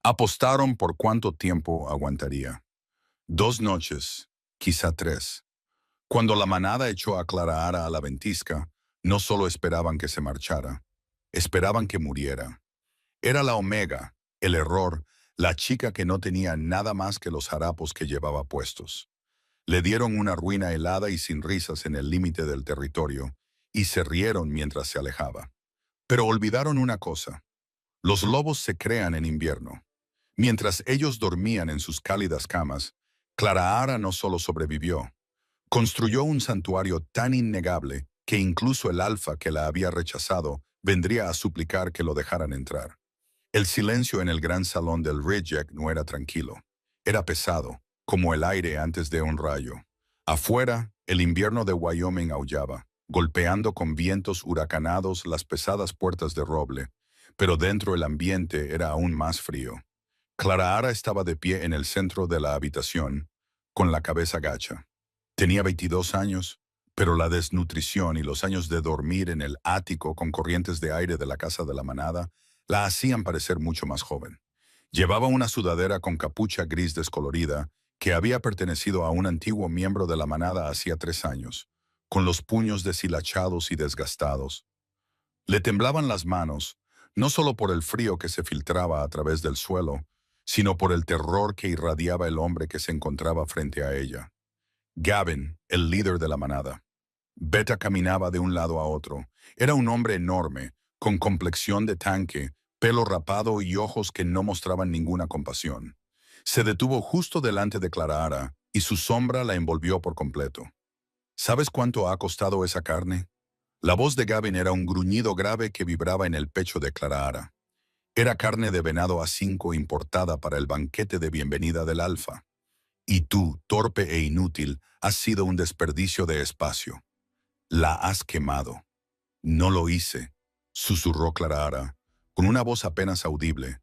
Apostaron por cuánto tiempo aguantaría. 2 noches, quizá 3. Cuando la manada echó a Clara a la ventisca, no solo esperaban que se marchara, esperaban que muriera. Era la Omega, el error, la chica que no tenía nada más que los harapos que llevaba puestos. Le dieron una ruina helada y sin risas en el límite del territorio, y se rieron mientras se alejaba. Pero olvidaron una cosa. Los lobos se crean en invierno. Mientras ellos dormían en sus cálidas camas, Clara no solo sobrevivió, construyó un santuario tan innegable que incluso el alfa que la había rechazado vendría a suplicar que lo dejaran entrar. El silencio en el gran salón del Reject no era tranquilo. Era pesado, como el aire antes de un rayo. Afuera, el invierno de Wyoming aullaba, golpeando con vientos huracanados las pesadas puertas de roble, pero dentro el ambiente era aún más frío. Clara estaba de pie en el centro de la habitación, con la cabeza gacha. Tenía 22 años, pero la desnutrición y los años de dormir en el ático con corrientes de aire de la casa de la manada la hacían parecer mucho más joven. Llevaba una sudadera con capucha gris descolorida que había pertenecido a un antiguo miembro de la manada hacía 3 años, con los puños deshilachados y desgastados. Le temblaban las manos, no solo por el frío que se filtraba a través del suelo, sino por el terror que irradiaba el hombre que se encontraba frente a ella. Gavin, el líder de la manada. Beta caminaba de un lado a otro. Era un hombre enorme, con complexión de tanque, pelo rapado y ojos que no mostraban ninguna compasión. Se detuvo justo delante de Clara y su sombra la envolvió por completo. ¿Sabes cuánto ha costado esa carne? La voz de Gavin era un gruñido grave que vibraba en el pecho de Clara. Era carne de venado A5 importada para el banquete de bienvenida del Alfa. Y tú, torpe e inútil, has sido un desperdicio de espacio. La has quemado. No lo hice, susurró Clara, con una voz apenas audible.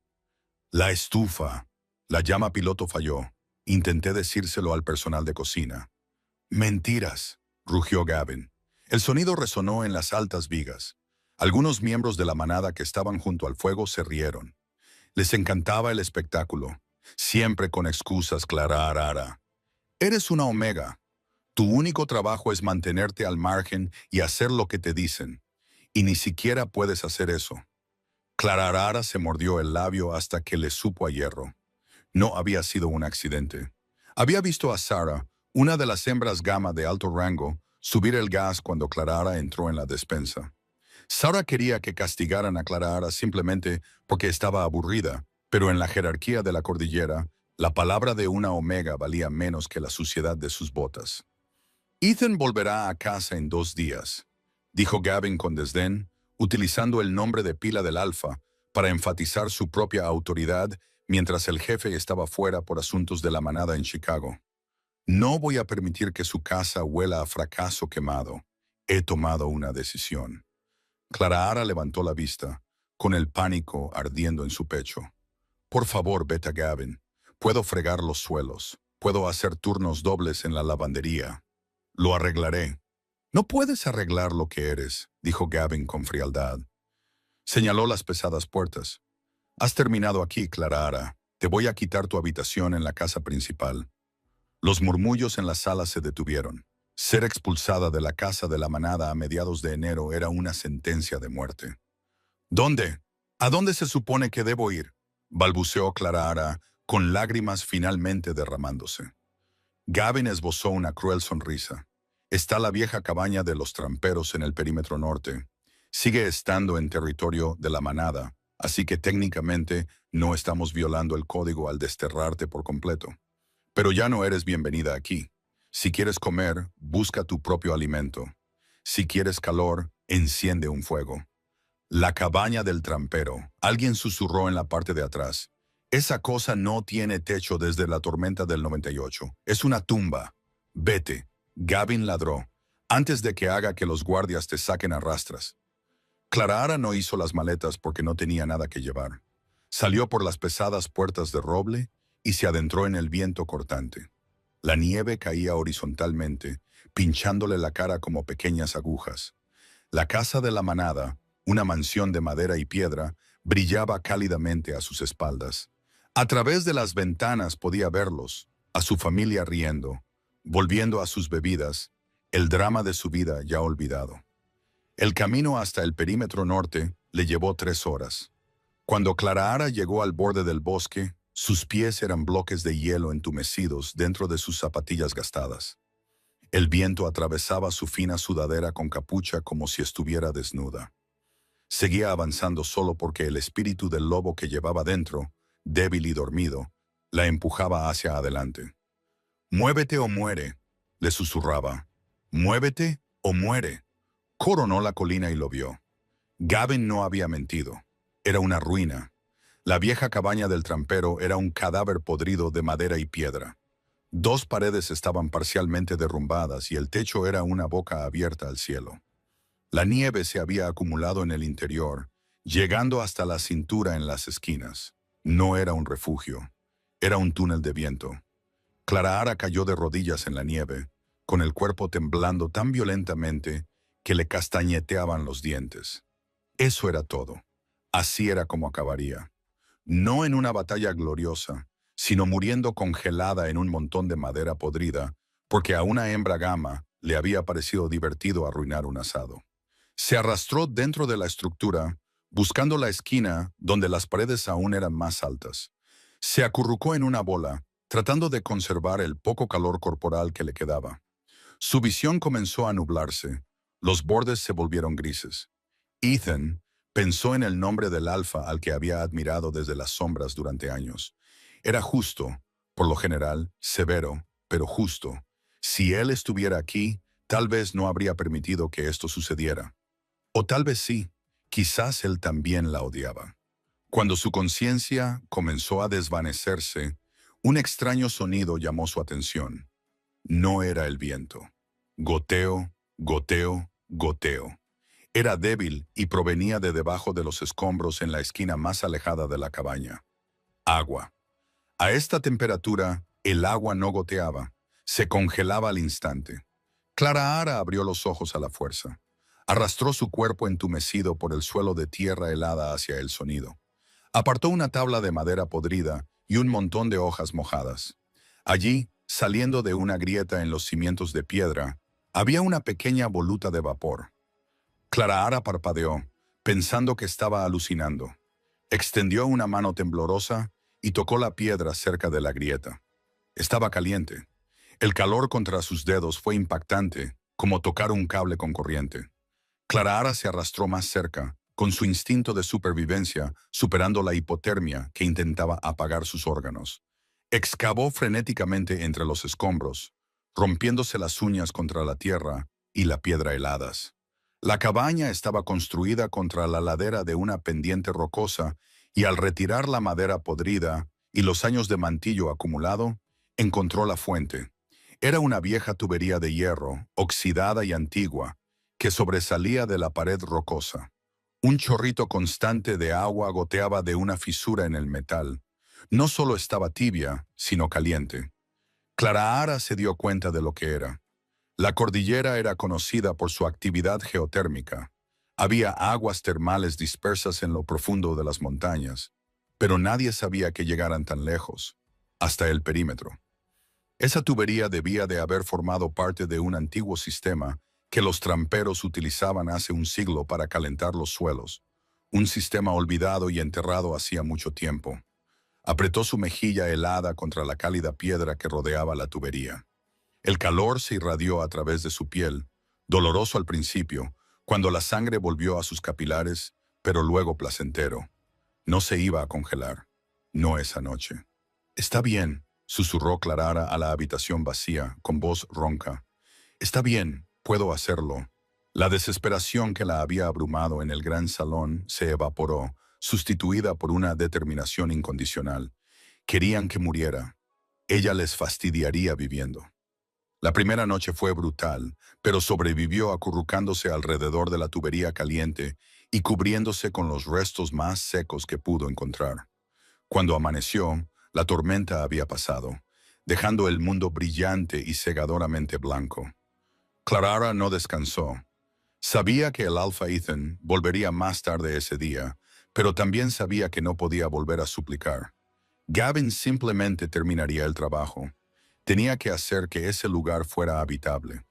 La estufa, la llama piloto falló. Intenté decírselo al personal de cocina. Mentiras, rugió Gavin. El sonido resonó en las altas vigas. Algunos miembros de la manada que estaban junto al fuego se rieron. Les encantaba el espectáculo, siempre con excusas Clara. Eres una omega. Tu único trabajo es mantenerte al margen y hacer lo que te dicen. Y ni siquiera puedes hacer eso. Clara se mordió el labio hasta que le supo a hierro. No había sido un accidente. Había visto a Sarah, una de las hembras gama de alto rango, subir el gas cuando Clara entró en la despensa. Sarah quería que castigaran a Clara simplemente porque estaba aburrida, pero en la jerarquía de la cordillera, la palabra de una omega valía menos que la suciedad de sus botas. Ethan volverá a casa en 2 días, dijo Gavin con desdén, utilizando el nombre de pila del Alfa para enfatizar su propia autoridad mientras el jefe estaba fuera por asuntos de la manada en Chicago. No voy a permitir que su casa huela a fracaso quemado. He tomado una decisión. Clara levantó la vista, con el pánico ardiendo en su pecho. Por favor, vete a Gavin. Puedo fregar los suelos. Puedo hacer turnos dobles en la lavandería. Lo arreglaré. No puedes arreglar lo que eres, dijo Gavin con frialdad. Señaló las pesadas puertas. Has terminado aquí, Clara. Te voy a quitar tu habitación en la casa principal. Los murmullos en la sala se detuvieron. Ser expulsada de la casa de la manada a mediados de enero era una sentencia de muerte. ¿Dónde? ¿A dónde se supone que debo ir? Balbuceó Clara, con lágrimas finalmente derramándose. Gavin esbozó una cruel sonrisa. Está la vieja cabaña de los tramperos en el perímetro norte. Sigue estando en territorio de la manada, así que técnicamente no estamos violando el código al desterrarte por completo. Pero ya no eres bienvenida aquí. Si quieres comer, busca tu propio alimento. Si quieres calor, enciende un fuego. La cabaña del trampero. Alguien susurró en la parte de atrás. Esa cosa no tiene techo desde la tormenta del 98. Es una tumba. Vete. Gavin ladró, antes de que haga que los guardias te saquen a rastras. Clara no hizo las maletas porque no tenía nada que llevar. Salió por las pesadas puertas de roble y se adentró en el viento cortante. La nieve caía horizontalmente, pinchándole la cara como pequeñas agujas. La casa de la manada, una mansión de madera y piedra, brillaba cálidamente a sus espaldas. A través de las ventanas podía verlos, a su familia riendo, volviendo a sus bebidas, el drama de su vida ya olvidado. El camino hasta el perímetro norte le llevó 3 horas. Cuando Clarahara llegó al borde del bosque, sus pies eran bloques de hielo entumecidos dentro de sus zapatillas gastadas. El viento atravesaba su fina sudadera con capucha como si estuviera desnuda. Seguía avanzando solo porque el espíritu del lobo que llevaba dentro, débil y dormido, la empujaba hacia adelante. «Muévete o muere», le susurraba. «Muévete o muere». Coronó la colina y lo vio. Gavin no había mentido. Era una ruina. La vieja cabaña del trampero era un cadáver podrido de madera y piedra. 2 paredes estaban parcialmente derrumbadas y el techo era una boca abierta al cielo. La nieve se había acumulado en el interior, llegando hasta la cintura en las esquinas. No era un refugio, era un túnel de viento. Clarahara cayó de rodillas en la nieve, con el cuerpo temblando tan violentamente que le castañeteaban los dientes. Eso era todo. Así era como acabaría. No en una batalla gloriosa, sino muriendo congelada en un montón de madera podrida, porque a una hembra gama le había parecido divertido arruinar un asado. Se arrastró dentro de la estructura, buscando la esquina donde las paredes aún eran más altas. Se acurrucó en una bola, tratando de conservar el poco calor corporal que le quedaba. Su visión comenzó a nublarse. Los bordes se volvieron grises. Ethan pensó en el nombre del alfa al que había admirado desde las sombras durante años. Era justo, por lo general, severo, pero justo. Si él estuviera aquí, tal vez no habría permitido que esto sucediera. O tal vez sí, quizás él también la odiaba. Cuando su conciencia comenzó a desvanecerse, un extraño sonido llamó su atención. No era el viento. Goteo, goteo, goteo. Era débil y provenía de debajo de los escombros en la esquina más alejada de la cabaña. Agua. A esta temperatura, el agua no goteaba, se congelaba al instante. Clarahara abrió los ojos a la fuerza. Arrastró su cuerpo entumecido por el suelo de tierra helada hacia el sonido. Apartó una tabla de madera podrida y un montón de hojas mojadas. Allí, saliendo de una grieta en los cimientos de piedra, había una pequeña voluta de vapor. Clarahara parpadeó, pensando que estaba alucinando. Extendió una mano temblorosa y tocó la piedra cerca de la grieta. Estaba caliente. El calor contra sus dedos fue impactante, como tocar un cable con corriente. Clarahara se arrastró más cerca, con su instinto de supervivencia superando la hipotermia que intentaba apagar sus órganos. Excavó frenéticamente entre los escombros, rompiéndose las uñas contra la tierra y la piedra heladas. La cabaña estaba construida contra la ladera de una pendiente rocosa y al retirar la madera podrida y los años de mantillo acumulado, encontró la fuente. Era una vieja tubería de hierro, oxidada y antigua, que sobresalía de la pared rocosa. Un chorrito constante de agua goteaba de una fisura en el metal. No solo estaba tibia, sino caliente. Clarahara se dio cuenta de lo que era. La cordillera era conocida por su actividad geotérmica. Había aguas termales dispersas en lo profundo de las montañas, pero nadie sabía que llegaran tan lejos, hasta el perímetro. Esa tubería debía de haber formado parte de un antiguo sistema que los tramperos utilizaban hace un siglo para calentar los suelos, un sistema olvidado y enterrado hacía mucho tiempo. Apretó su mejilla helada contra la cálida piedra que rodeaba la tubería. El calor se irradió a través de su piel, doloroso al principio, cuando la sangre volvió a sus capilares, pero luego placentero. No se iba a congelar. No esa noche. «Está bien», susurró Clarahara a la habitación vacía, con voz ronca. «Está bien, puedo hacerlo». La desesperación que la había abrumado en el gran salón se evaporó, sustituida por una determinación incondicional. Querían que muriera. Ella les fastidiaría viviendo. La primera noche fue brutal, pero sobrevivió acurrucándose alrededor de la tubería caliente y cubriéndose con los restos más secos que pudo encontrar. Cuando amaneció, la tormenta había pasado, dejando el mundo brillante y cegadoramente blanco. Clarahara no descansó. Sabía que el Alpha Ethan volvería más tarde ese día, pero también sabía que no podía volver a suplicar. Gavin simplemente terminaría el trabajo. Tenía que hacer que ese lugar fuera habitable.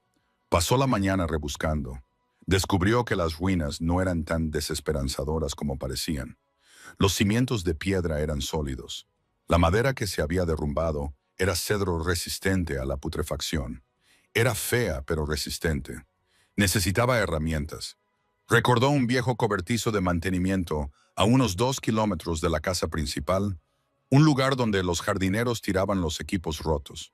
Pasó la mañana rebuscando. Descubrió que las ruinas no eran tan desesperanzadoras como parecían. Los cimientos de piedra eran sólidos. La madera que se había derrumbado era cedro resistente a la putrefacción. Era fea pero resistente. Necesitaba herramientas. Recordó un viejo cobertizo de mantenimiento a unos 2 kilómetros de la casa principal, un lugar donde los jardineros tiraban los equipos rotos.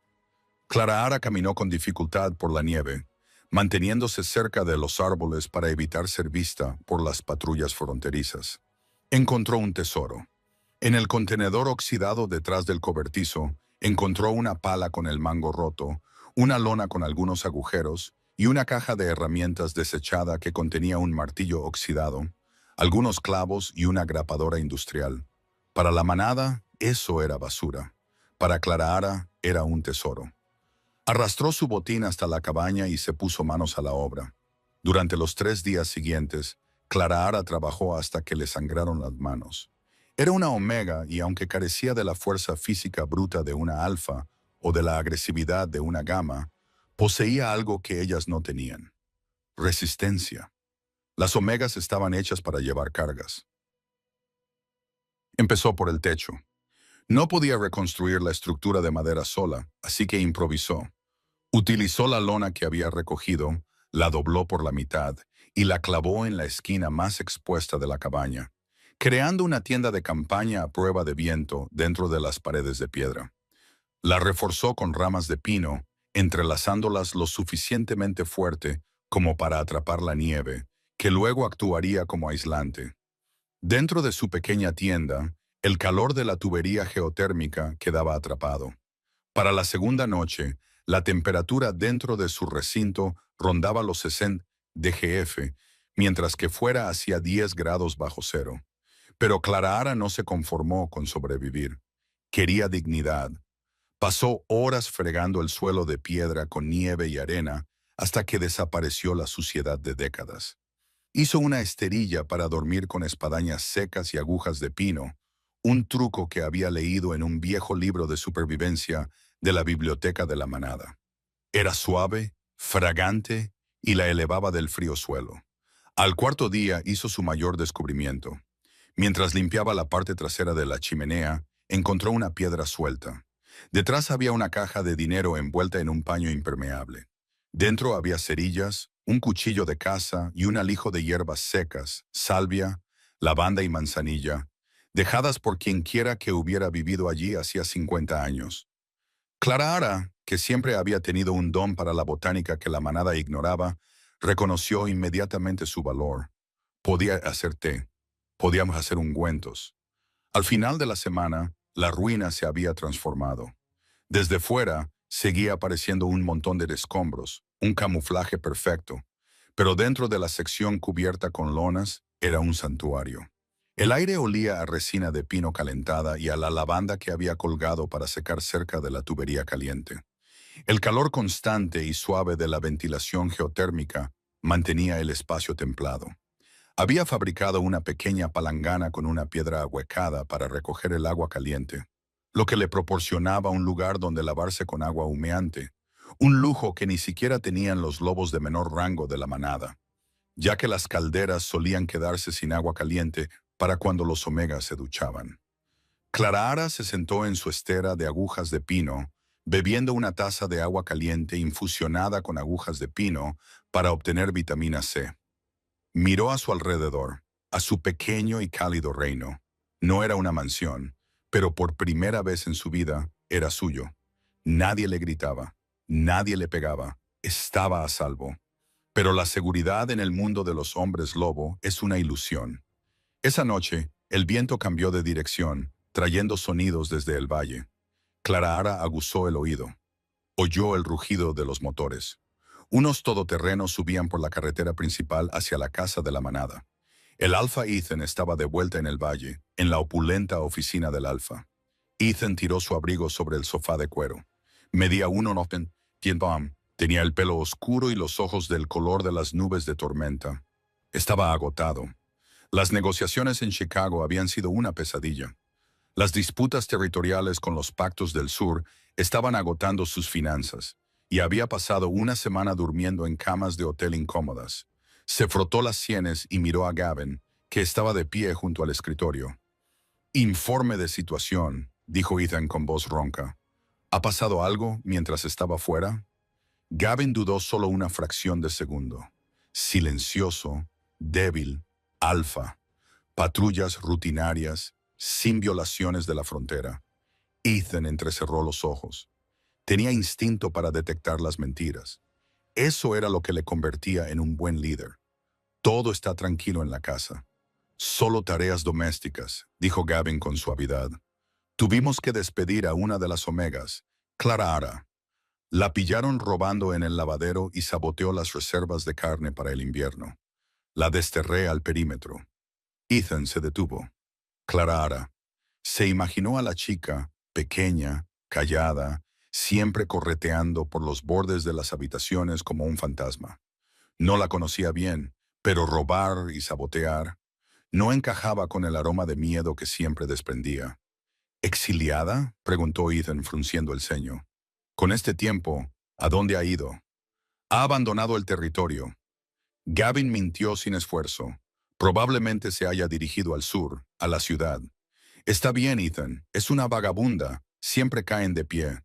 Clara caminó con dificultad por la nieve, manteniéndose cerca de los árboles para evitar ser vista por las patrullas fronterizas. Encontró un tesoro. En el contenedor oxidado detrás del cobertizo, encontró una pala con el mango roto, una lona con algunos agujeros y una caja de herramientas desechada que contenía un martillo oxidado, algunos clavos y una grapadora industrial. Para la manada, eso era basura. Para Clara era un tesoro. Arrastró su botín hasta la cabaña y se puso manos a la obra. Durante los 3 días siguientes, Clara trabajó hasta que le sangraron las manos. Era una omega y aunque carecía de la fuerza física bruta de una alfa o de la agresividad de una gamma, poseía algo que ellas no tenían: resistencia. Las omegas estaban hechas para llevar cargas. Empezó por el techo. No podía reconstruir la estructura de madera sola, así que improvisó. Utilizó la lona que había recogido, la dobló por la mitad y la clavó en la esquina más expuesta de la cabaña, creando una tienda de campaña a prueba de viento dentro de las paredes de piedra. La reforzó con ramas de pino, entrelazándolas lo suficientemente fuerte como para atrapar la nieve, que luego actuaría como aislante. Dentro de su pequeña tienda, el calor de la tubería geotérmica quedaba atrapado. Para la segunda noche, la temperatura dentro de su recinto rondaba los 60 dgf, mientras que fuera hacia 10 grados bajo cero. Pero Clara no se conformó con sobrevivir. Quería dignidad. Pasó horas fregando el suelo de piedra con nieve y arena hasta que desapareció la suciedad de décadas. Hizo una esterilla para dormir con espadañas secas y agujas de pino, un truco que había leído en un viejo libro de supervivencia de la biblioteca de la manada. Era suave, fragante y la elevaba del frío suelo. Al cuarto día hizo su mayor descubrimiento. Mientras limpiaba la parte trasera de la chimenea, encontró una piedra suelta. Detrás había una caja de dinero envuelta en un paño impermeable. Dentro había cerillas, un cuchillo de caza y un alijo de hierbas secas, salvia, lavanda y manzanilla, dejadas por quienquiera que hubiera vivido allí hacía 50 años. Clara, que siempre había tenido un don para la botánica que la manada ignoraba, reconoció inmediatamente su valor. Podía hacer té, podíamos hacer ungüentos. Al final de la semana, la ruina se había transformado. Desde fuera, seguía apareciendo un montón de escombros, un camuflaje perfecto, pero dentro de la sección cubierta con lonas era un santuario. El aire olía a resina de pino calentada y a la lavanda que había colgado para secar cerca de la tubería caliente. El calor constante y suave de la ventilación geotérmica mantenía el espacio templado. Había fabricado una pequeña palangana con una piedra ahuecada para recoger el agua caliente, lo que le proporcionaba un lugar donde lavarse con agua humeante, un lujo que ni siquiera tenían los lobos de menor rango de la manada, ya que las calderas solían quedarse sin agua caliente para cuando los omegas se duchaban. Clara se sentó en su estera de agujas de pino, bebiendo una taza de agua caliente infusionada con agujas de pino para obtener vitamina C. Miró a su alrededor, a su pequeño y cálido reino. No era una mansión, pero por primera vez en su vida era suyo. Nadie le gritaba, nadie le pegaba, estaba a salvo. Pero la seguridad en el mundo de los hombres lobo es una ilusión. Esa noche, el viento cambió de dirección, trayendo sonidos desde el valle. Clara aguzó el oído. Oyó el rugido de los motores. Unos todoterrenos subían por la carretera principal hacia la casa de la manada. El Alfa Ethan estaba de vuelta en el valle, en la opulenta oficina del Alfa. Ethan tiró su abrigo sobre el sofá de cuero. Medía 1,90. Tenía el pelo oscuro y los ojos del color de las nubes de tormenta. Estaba agotado. Las negociaciones en Chicago habían sido una pesadilla. Las disputas territoriales con los pactos del sur estaban agotando sus finanzas, y había pasado una semana durmiendo en camas de hotel incómodas. Se frotó las sienes y miró a Gavin, que estaba de pie junto al escritorio. Informe de situación, dijo Ethan con voz ronca. ¿Ha pasado algo mientras estaba fuera? Gavin dudó solo una fracción de segundo. Silencioso, débil, alfa, patrullas rutinarias, sin violaciones de la frontera. Ethan entrecerró los ojos. Tenía instinto para detectar las mentiras. Eso era lo que le convertía en un buen líder. Todo está tranquilo en la casa. Solo tareas domésticas, dijo Gavin con suavidad. Tuvimos que despedir a una de las omegas, Clara Ara. La pillaron robando en el lavadero y saboteó las reservas de carne para el invierno. La desterré al perímetro. Ethan se detuvo. Clara Ara. Se imaginó a la chica, pequeña, callada, siempre correteando por los bordes de las habitaciones como un fantasma. No la conocía bien, pero robar y sabotear no encajaba con el aroma de miedo que siempre desprendía. ¿Exiliada?, preguntó Ethan frunciendo el ceño. Con este tiempo, ¿a dónde ha ido? Ha abandonado el territorio. Gavin mintió sin esfuerzo. Probablemente se haya dirigido al sur, a la ciudad. Está bien, Ethan. Es una vagabunda. Siempre caen de pie.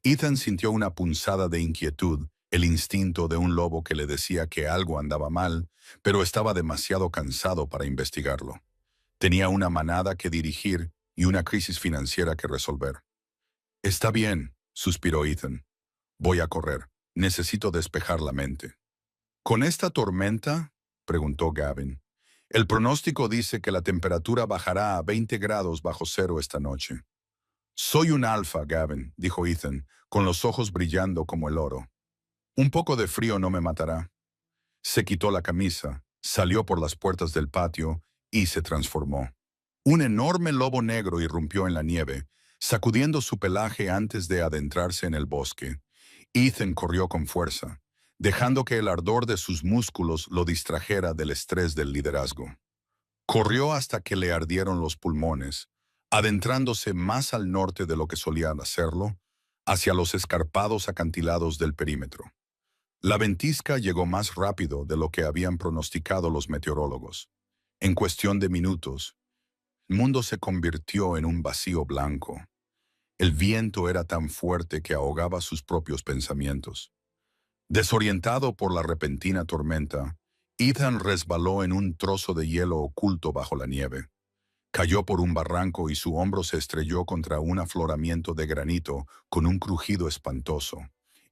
Ethan sintió una punzada de inquietud, el instinto de un lobo que le decía que algo andaba mal, pero estaba demasiado cansado para investigarlo. Tenía una manada que dirigir y una crisis financiera que resolver. Está bien, suspiró Ethan. Voy a correr. Necesito despejar la mente. ¿Con esta tormenta?, preguntó Gavin. El pronóstico dice que la temperatura bajará a 20 grados bajo cero esta noche. Soy un alfa, Gavin, dijo Ethan, con los ojos brillando como el oro. Un poco de frío no me matará. Se quitó la camisa, salió por las puertas del patio y se transformó. Un enorme lobo negro irrumpió en la nieve, sacudiendo su pelaje antes de adentrarse en el bosque. Ethan corrió con fuerza, dejando que el ardor de sus músculos lo distrajera del estrés del liderazgo. Corrió hasta que le ardieron los pulmones, adentrándose más al norte de lo que solía hacerlo, hacia los escarpados acantilados del perímetro. La ventisca llegó más rápido de lo que habían pronosticado los meteorólogos. En cuestión de minutos, el mundo se convirtió en un vacío blanco. El viento era tan fuerte que ahogaba sus propios pensamientos. Desorientado por la repentina tormenta, Ethan resbaló en un trozo de hielo oculto bajo la nieve. Cayó por un barranco y su hombro se estrelló contra un afloramiento de granito con un crujido espantoso.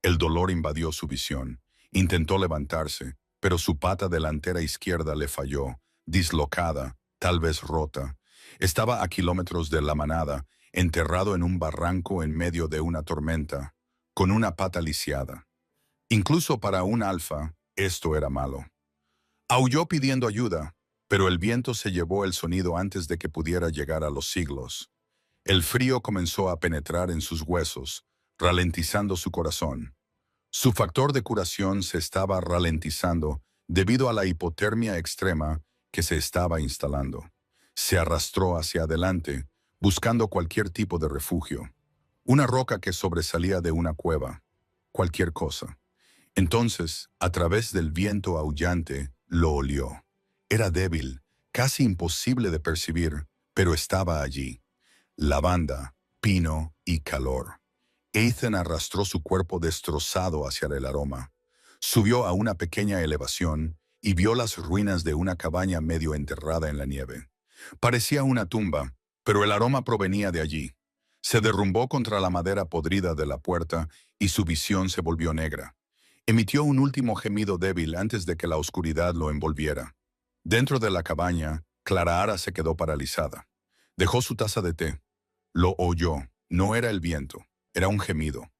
El dolor invadió su visión. Intentó levantarse, pero su pata delantera izquierda le falló, dislocada, tal vez rota. Estaba a kilómetros de la manada, enterrado en un barranco en medio de una tormenta, con una pata lisiada. Incluso para un alfa, esto era malo. Aulló pidiendo ayuda, pero el viento se llevó el sonido antes de que pudiera llegar a los siglos. El frío comenzó a penetrar en sus huesos, ralentizando su corazón. Su factor de curación se estaba ralentizando debido a la hipotermia extrema que se estaba instalando. Se arrastró hacia adelante, buscando cualquier tipo de refugio. Una roca que sobresalía de una cueva. Cualquier cosa. Entonces, a través del viento aullante, lo olió. Era débil, casi imposible de percibir, pero estaba allí. Lavanda, pino y calor. Ethan arrastró su cuerpo destrozado hacia el aroma. Subió a una pequeña elevación y vio las ruinas de una cabaña medio enterrada en la nieve. Parecía una tumba, pero el aroma provenía de allí. Se derrumbó contra la madera podrida de la puerta y su visión se volvió negra. Emitió un último gemido débil antes de que la oscuridad lo envolviera. Dentro de la cabaña, Clara Ara se quedó paralizada. Dejó su taza de té. Lo oyó. No era el viento. Era un gemido.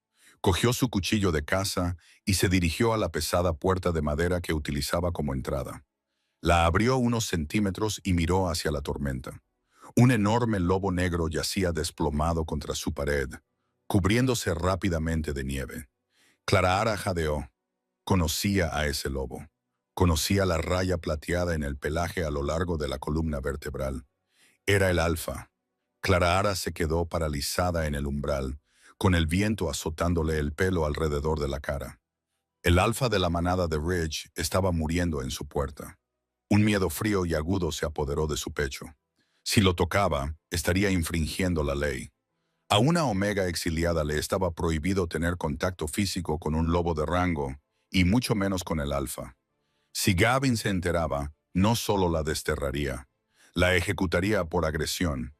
Cogió su cuchillo de caza y se dirigió a la pesada puerta de madera que utilizaba como entrada. La abrió unos centímetros y miró hacia la tormenta. Un enorme lobo negro yacía desplomado contra su pared, cubriéndose rápidamente de nieve. Clara Ara jadeó. Conocía a ese lobo. Conocía la raya plateada en el pelaje a lo largo de la columna vertebral. Era el alfa. Clara se quedó paralizada en el umbral, con el viento azotándole el pelo alrededor de la cara. El alfa de la manada de Ridge estaba muriendo en su puerta. Un miedo frío y agudo se apoderó de su pecho. Si lo tocaba, estaría infringiendo la ley. A una omega exiliada le estaba prohibido tener contacto físico con un lobo de rango, y mucho menos con el alfa. Si Gavin se enteraba, no solo la desterraría, la ejecutaría por agresión.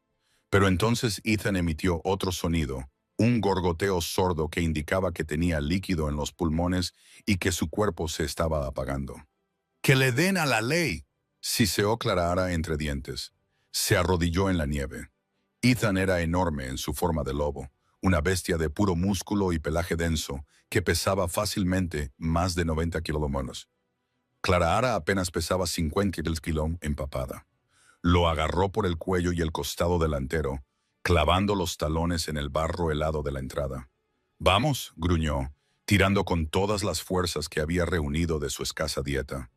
Pero entonces Ethan emitió otro sonido, un gorgoteo sordo que indicaba que tenía líquido en los pulmones y que su cuerpo se estaba apagando. ¡Que le den a la ley!, siseó Clara entre dientes. Se arrodilló en la nieve. Ethan era enorme en su forma de lobo, una bestia de puro músculo y pelaje denso, que pesaba fácilmente más de 90 kilogramos. Clara apenas pesaba 50 kilos empapada. Lo agarró por el cuello y el costado delantero, clavando los talones en el barro helado de la entrada. «Vamos», gruñó, tirando con todas las fuerzas que había reunido de su escasa dieta.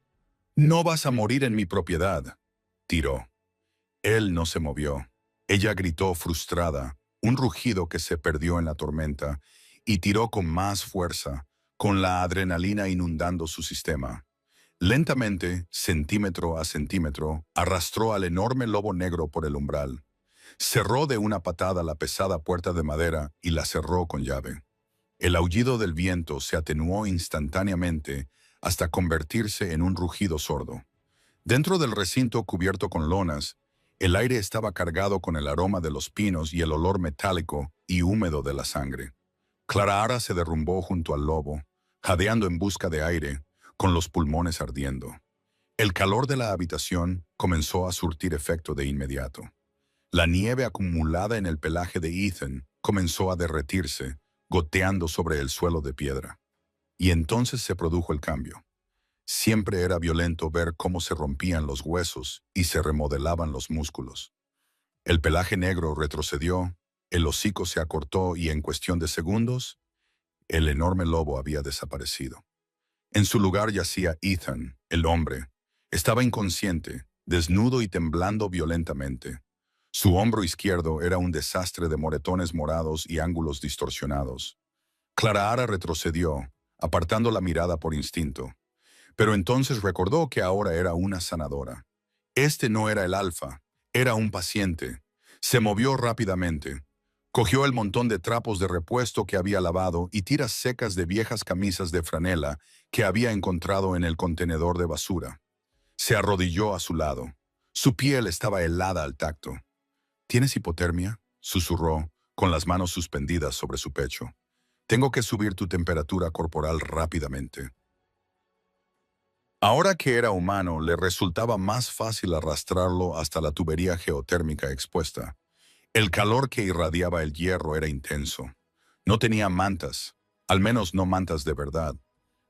«No vas a morir en mi propiedad», tiró. Él no se movió. Ella gritó frustrada, un rugido que se perdió en la tormenta, y tiró con más fuerza, con la adrenalina inundando su sistema. Lentamente, centímetro a centímetro, arrastró al enorme lobo negro por el umbral. Cerró de una patada la pesada puerta de madera y la cerró con llave. El aullido del viento se atenuó instantáneamente hasta convertirse en un rugido sordo. Dentro del recinto cubierto con lonas, el aire estaba cargado con el aroma de los pinos y el olor metálico y húmedo de la sangre. Clara se derrumbó junto al lobo, jadeando en busca de aire, con los pulmones ardiendo. El calor de la habitación comenzó a surtir efecto de inmediato. La nieve acumulada en el pelaje de Ethan comenzó a derretirse, goteando sobre el suelo de piedra. Y entonces se produjo el cambio. Siempre era violento ver cómo se rompían los huesos y se remodelaban los músculos. El pelaje negro retrocedió, el hocico se acortó y en cuestión de segundos, el enorme lobo había desaparecido. En su lugar yacía Ethan, el hombre. Estaba inconsciente, desnudo y temblando violentamente. Su hombro izquierdo era un desastre de moretones morados y ángulos distorsionados. Clara retrocedió, apartando la mirada por instinto. Pero entonces recordó que ahora era una sanadora. Este no era el alfa, era un paciente. Se movió rápidamente. Cogió el montón de trapos de repuesto que había lavado y tiras secas de viejas camisas de franela que había encontrado en el contenedor de basura. Se arrodilló a su lado. Su piel estaba helada al tacto. «¿Tienes hipotermia?», susurró, con las manos suspendidas sobre su pecho. «Tengo que subir tu temperatura corporal rápidamente». Ahora que era humano, le resultaba más fácil arrastrarlo hasta la tubería geotérmica expuesta. El calor que irradiaba el hierro era intenso. No tenía mantas, al menos no mantas de verdad.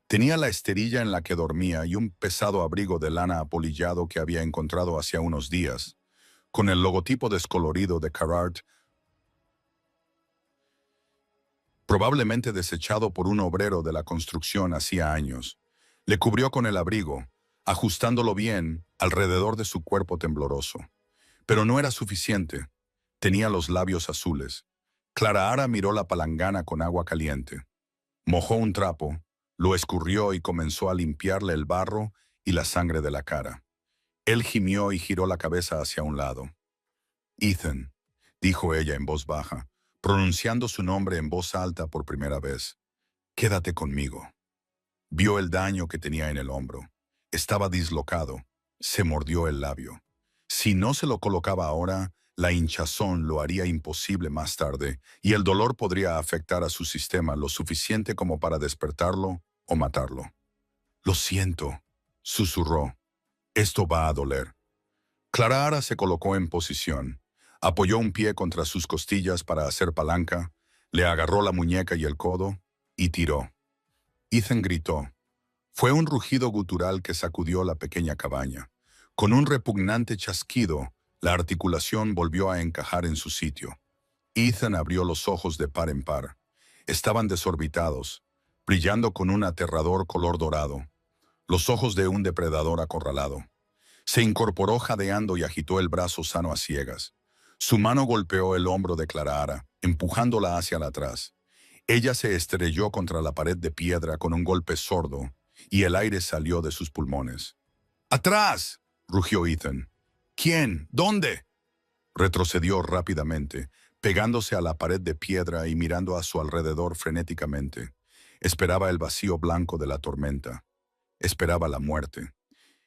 Tenía la esterilla en la que dormía y un pesado abrigo de lana apolillado que había encontrado hacía unos días, con el logotipo descolorido de Carhartt, probablemente desechado por un obrero de la construcción hacía años. Le cubrió con el abrigo, ajustándolo bien alrededor de su cuerpo tembloroso. Pero no era suficiente. Tenía los labios azules. Clara miró la palangana con agua caliente. Mojó un trapo, lo escurrió y comenzó a limpiarle el barro y la sangre de la cara. Él gimió y giró la cabeza hacia un lado. «Ethan», dijo ella en voz baja, pronunciando su nombre en voz alta por primera vez. «Quédate conmigo». Vio el daño que tenía en el hombro. Estaba dislocado. Se mordió el labio. Si no se lo colocaba ahora, la hinchazón lo haría imposible más tarde y el dolor podría afectar a su sistema lo suficiente como para despertarlo o matarlo. «Lo siento», susurró. «Esto va a doler». Clara se colocó en posición. Apoyó un pie contra sus costillas para hacer palanca, le agarró la muñeca y el codo y tiró. Ethan gritó. Fue un rugido gutural que sacudió la pequeña cabaña. Con un repugnante chasquido, la articulación volvió a encajar en su sitio. Ethan abrió los ojos de par en par. Estaban desorbitados, brillando con un aterrador color dorado. Los ojos de un depredador acorralado. Se incorporó jadeando y agitó el brazo sano a ciegas. Su mano golpeó el hombro de Clara, empujándola hacia atrás. Ella se estrelló contra la pared de piedra con un golpe sordo, y el aire salió de sus pulmones. ¡Atrás!, rugió Ethan. ¿Quién? ¿Dónde? Retrocedió rápidamente, pegándose a la pared de piedra y mirando a su alrededor frenéticamente. Esperaba el vacío blanco de la tormenta. Esperaba la muerte.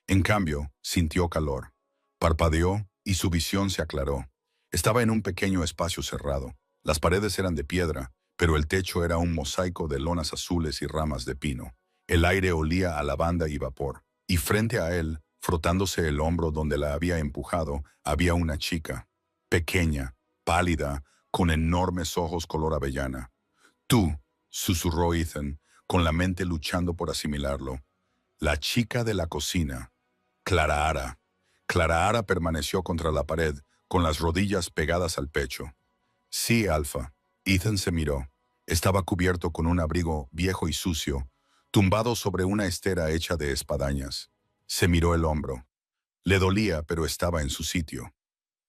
En cambio, sintió calor. Parpadeó y su visión se aclaró. Estaba en un pequeño espacio cerrado. Las paredes eran de piedra, pero el techo era un mosaico de lonas azules y ramas de pino. El aire olía a lavanda y vapor, y frente a él, frotándose el hombro donde la había empujado, había una chica, pequeña, pálida, con enormes ojos color avellana. Tú, susurró Ethan, con la mente luchando por asimilarlo. La chica de la cocina. Clara Ara. Clara Ara permaneció contra la pared, con las rodillas pegadas al pecho. Sí, Alfa. Ethan se miró. Estaba cubierto con un abrigo viejo y sucio, tumbado sobre una estera hecha de espadañas. Se miró el hombro. Le dolía, pero estaba en su sitio.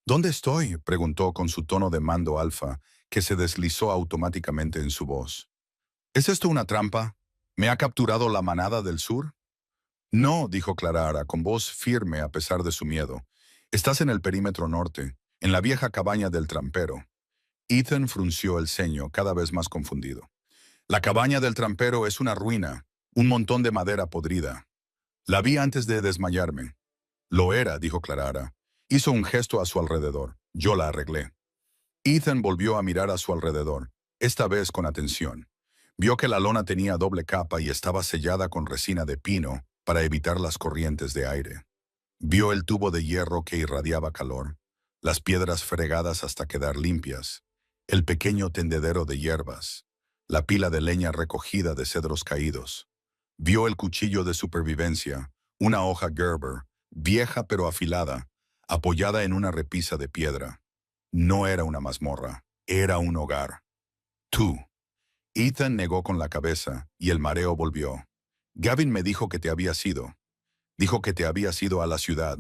¿Dónde estoy?, preguntó con su tono de mando alfa, que se deslizó automáticamente en su voz. ¿Es esto una trampa? ¿Me ha capturado la manada del sur? No, dijo Clara con voz firme a pesar de su miedo. Estás en el perímetro norte, en la vieja cabaña del trampero. Ethan frunció el ceño, cada vez más confundido. La cabaña del trampero es una ruina, un montón de madera podrida. La vi antes de desmayarme. Lo era, dijo Clara. Hizo un gesto a su alrededor. Yo la arreglé. Ethan volvió a mirar a su alrededor, esta vez con atención. Vio que la lona tenía doble capa y estaba sellada con resina de pino para evitar las corrientes de aire. Vio el tubo de hierro que irradiaba calor, las piedras fregadas hasta quedar limpias, el pequeño tendedero de hierbas, la pila de leña recogida de cedros caídos. Vio el cuchillo de supervivencia, una hoja Gerber, vieja pero afilada, apoyada en una repisa de piedra. No era una mazmorra, era un hogar. Tú. Ethan negó con la cabeza y el mareo volvió. Gavin me dijo que te habías ido. Dijo que te habías ido a la ciudad.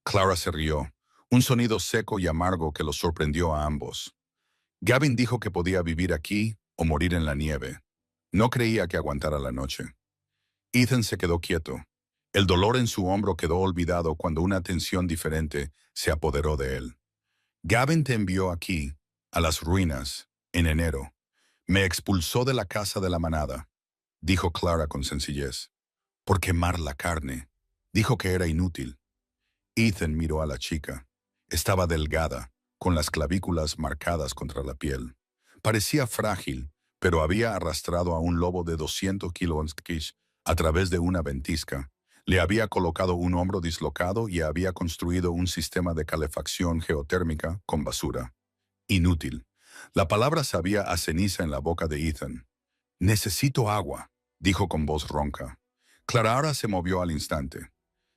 Clara se rió, un sonido seco y amargo que los sorprendió a ambos. Gavin dijo que podía vivir aquí o morir en la nieve. No creía que aguantara la noche. Ethan se quedó quieto. El dolor en su hombro quedó olvidado cuando una tensión diferente se apoderó de él. Gavin te envió aquí, a las ruinas, en enero. Me expulsó de la casa de la manada, dijo Clara con sencillez. Por quemar la carne. Dijo que era inútil. Ethan miró a la chica. Estaba delgada, con las clavículas marcadas contra la piel. Parecía frágil, pero había arrastrado a un lobo de 200 kilos a través de una ventisca. Le había colocado un hombro dislocado y había construido un sistema de calefacción geotérmica con basura. Inútil. La palabra sabía a ceniza en la boca de Ethan. Necesito agua, dijo con voz ronca. Clara se movió al instante.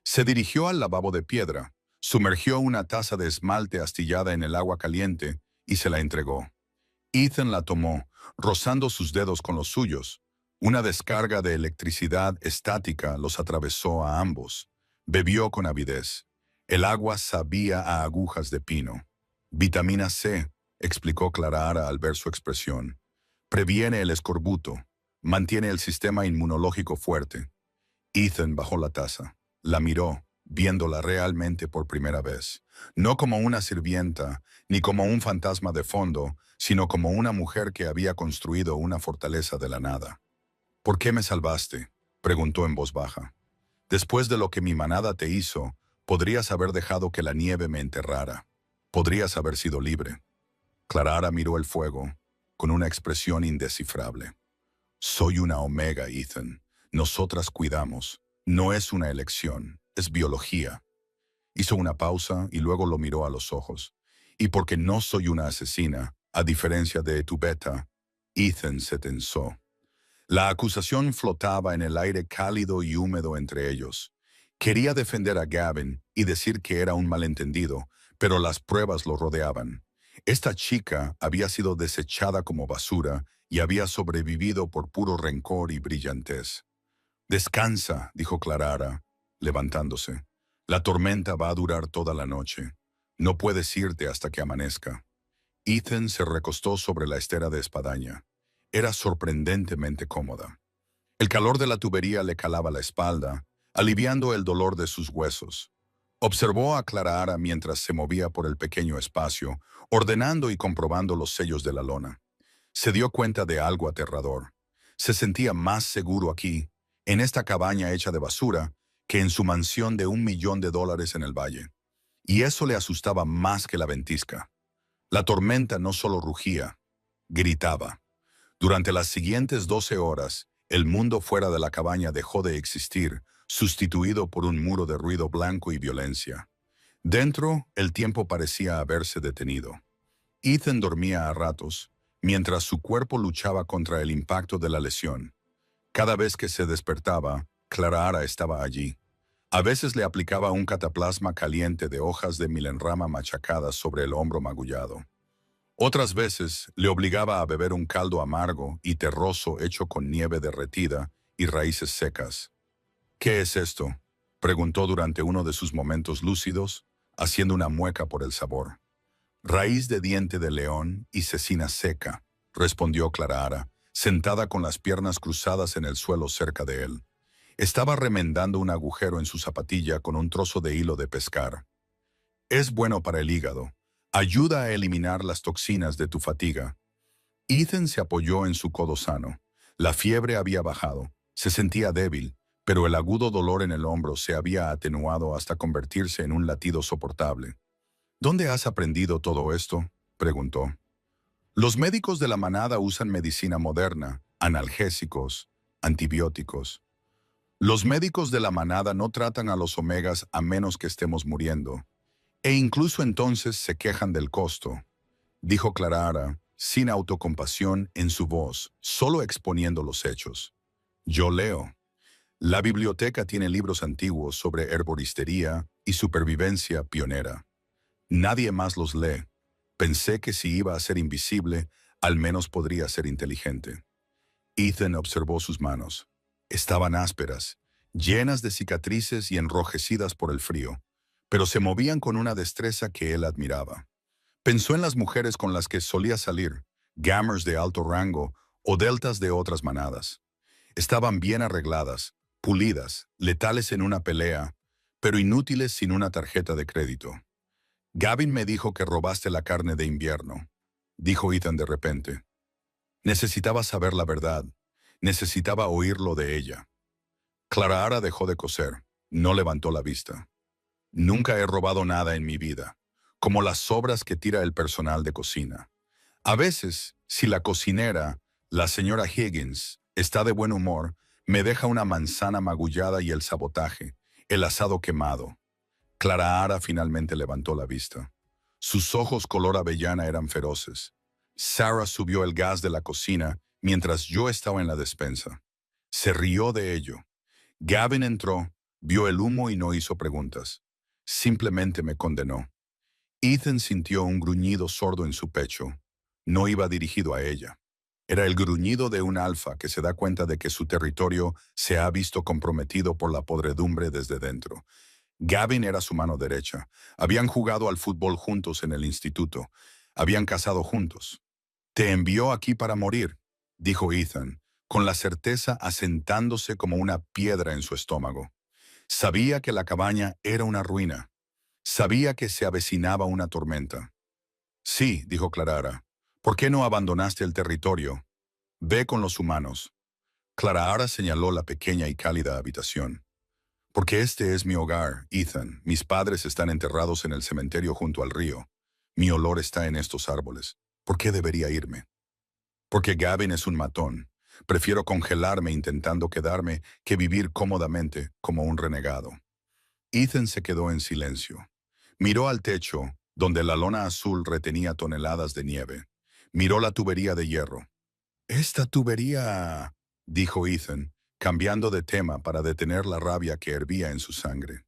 Se dirigió al lavabo de piedra, sumergió una taza de esmalte astillada en el agua caliente y se la entregó. Ethan la tomó, rozando sus dedos con los suyos. Una descarga de electricidad estática los atravesó a ambos. Bebió con avidez. El agua sabía a agujas de pino. Vitamina C, explicó Clara al ver su expresión. Previene el escorbuto. Mantiene el sistema inmunológico fuerte. Ethan bajó la taza. La miró, viéndola realmente por primera vez. No como una sirvienta, ni como un fantasma de fondo, sino como una mujer que había construido una fortaleza de la nada. ¿Por qué me salvaste?, preguntó en voz baja. Después de lo que mi manada te hizo, podrías haber dejado que la nieve me enterrara. Podrías haber sido libre. Clara miró el fuego, con una expresión indescifrable. Soy una omega, Ethan. Nosotras cuidamos. No es una elección, es biología. Hizo una pausa y luego lo miró a los ojos. Y porque no soy una asesina, a diferencia de tu beta, Ethan se tensó. La acusación flotaba en el aire cálido y húmedo entre ellos. Quería defender a Gavin y decir que era un malentendido, pero las pruebas lo rodeaban. Esta chica había sido desechada como basura y había sobrevivido por puro rencor y brillantez. Descansa, dijo Clara, levantándose. La tormenta va a durar toda la noche. No puedes irte hasta que amanezca. Ethan se recostó sobre la estera de espadaña. Era sorprendentemente cómoda. El calor de la tubería le calaba la espalda, aliviando el dolor de sus huesos. Observó a Clara mientras se movía por el pequeño espacio, ordenando y comprobando los sellos de la lona. Se dio cuenta de algo aterrador. Se sentía más seguro aquí, en esta cabaña hecha de basura, que en su mansión de $1.000.000 en el valle. Y eso le asustaba más que la ventisca. La tormenta no solo rugía, gritaba. Durante las siguientes 12 horas, el mundo fuera de la cabaña dejó de existir, sustituido por un muro de ruido blanco y violencia. Dentro, el tiempo parecía haberse detenido. Ethan dormía a ratos, mientras su cuerpo luchaba contra el impacto de la lesión. Cada vez que se despertaba, Clara estaba allí. A veces le aplicaba un cataplasma caliente de hojas de milenrama machacadas sobre el hombro magullado. Otras veces le obligaba a beber un caldo amargo y terroso hecho con nieve derretida y raíces secas. «¿Qué es esto?», preguntó durante uno de sus momentos lúcidos, haciendo una mueca por el sabor. «Raíz de diente de león y cecina seca», respondió Clara, sentada con las piernas cruzadas en el suelo cerca de él. Estaba remendando un agujero en su zapatilla con un trozo de hilo de pescar. «Es bueno para el hígado. Ayuda a eliminar las toxinas de tu fatiga». Ethan se apoyó en su codo sano. La fiebre había bajado. Se sentía débil, pero el agudo dolor en el hombro se había atenuado hasta convertirse en un latido soportable. «¿Dónde has aprendido todo esto?», preguntó. «Los médicos de la manada usan medicina moderna, analgésicos, antibióticos. Los médicos de la manada no tratan a los omegas a menos que estemos muriendo. E incluso entonces se quejan del costo», dijo Clara, sin autocompasión en su voz, solo exponiendo los hechos. «Yo leo. La biblioteca tiene libros antiguos sobre herboristería y supervivencia pionera. Nadie más los lee. Pensé que si iba a ser invisible, al menos podría ser inteligente». Ethan observó sus manos. Estaban ásperas, llenas de cicatrices y enrojecidas por el frío, pero se movían con una destreza que él admiraba. Pensó en las mujeres con las que solía salir, gamers de alto rango o deltas de otras manadas. Estaban bien arregladas, pulidas, letales en una pelea, pero inútiles sin una tarjeta de crédito. «Gavin me dijo que robaste la carne de invierno», dijo Ethan de repente. Necesitaba saber la verdad. Necesitaba oírlo de ella. Clara dejó de coser. No levantó la vista. «Nunca he robado nada en mi vida, como las sobras que tira el personal de cocina. A veces, si la cocinera, la señora Higgins, está de buen humor, me deja una manzana magullada y el sabotaje, el asado quemado». Clara finalmente levantó la vista. Sus ojos color avellana eran feroces. «Sarah subió el gas de la cocina mientras yo estaba en la despensa. Se rió de ello. Gavin entró, vio el humo y no hizo preguntas. Simplemente me condenó». Ethan sintió un gruñido sordo en su pecho. No iba dirigido a ella. Era el gruñido de un alfa que se da cuenta de que su territorio se ha visto comprometido por la podredumbre desde dentro. Gavin era su mano derecha. Habían jugado al fútbol juntos en el instituto. Habían cazado juntos. «Te envió aquí para morir», dijo Ethan, con la certeza asentándose como una piedra en su estómago. Sabía que la cabaña era una ruina. Sabía que se avecinaba una tormenta. «Sí», dijo Clara. «¿Por qué no abandonaste el territorio? Ve con los humanos». Clara señaló la pequeña y cálida habitación. «Porque este es mi hogar, Ethan. Mis padres están enterrados en el cementerio junto al río. Mi olor está en estos árboles. ¿Por qué debería irme?» «Porque Gavin es un matón. Prefiero congelarme intentando quedarme que vivir cómodamente como un renegado». Ethan se quedó en silencio. Miró al techo, donde la lona azul retenía toneladas de nieve. Miró la tubería de hierro. «Esta tubería», dijo Ethan, cambiando de tema para detener la rabia que hervía en su sangre.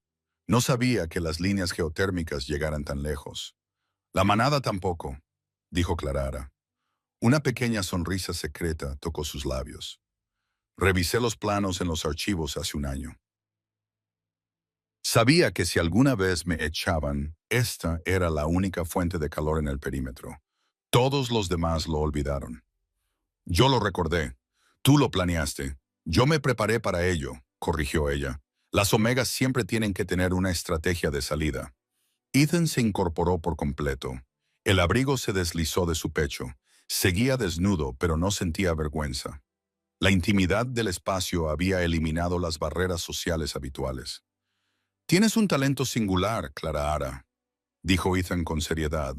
No sabía que las líneas geotérmicas llegaran tan lejos. «La manada tampoco», dijo Clara. Una pequeña sonrisa secreta tocó sus labios. «Revisé los planos en los archivos hace un año». Sabía que si alguna vez me echaban, esta era la única fuente de calor en el perímetro. Todos los demás lo olvidaron. Yo lo recordé. Tú lo planeaste. Yo me preparé para ello, corrigió ella. Las omegas siempre tienen que tener una estrategia de salida. Ethan se incorporó por completo. El abrigo se deslizó de su pecho. Seguía desnudo, pero no sentía vergüenza. La intimidad del espacio había eliminado las barreras sociales habituales. Tienes un talento singular, Clara Ara, dijo Ethan con seriedad.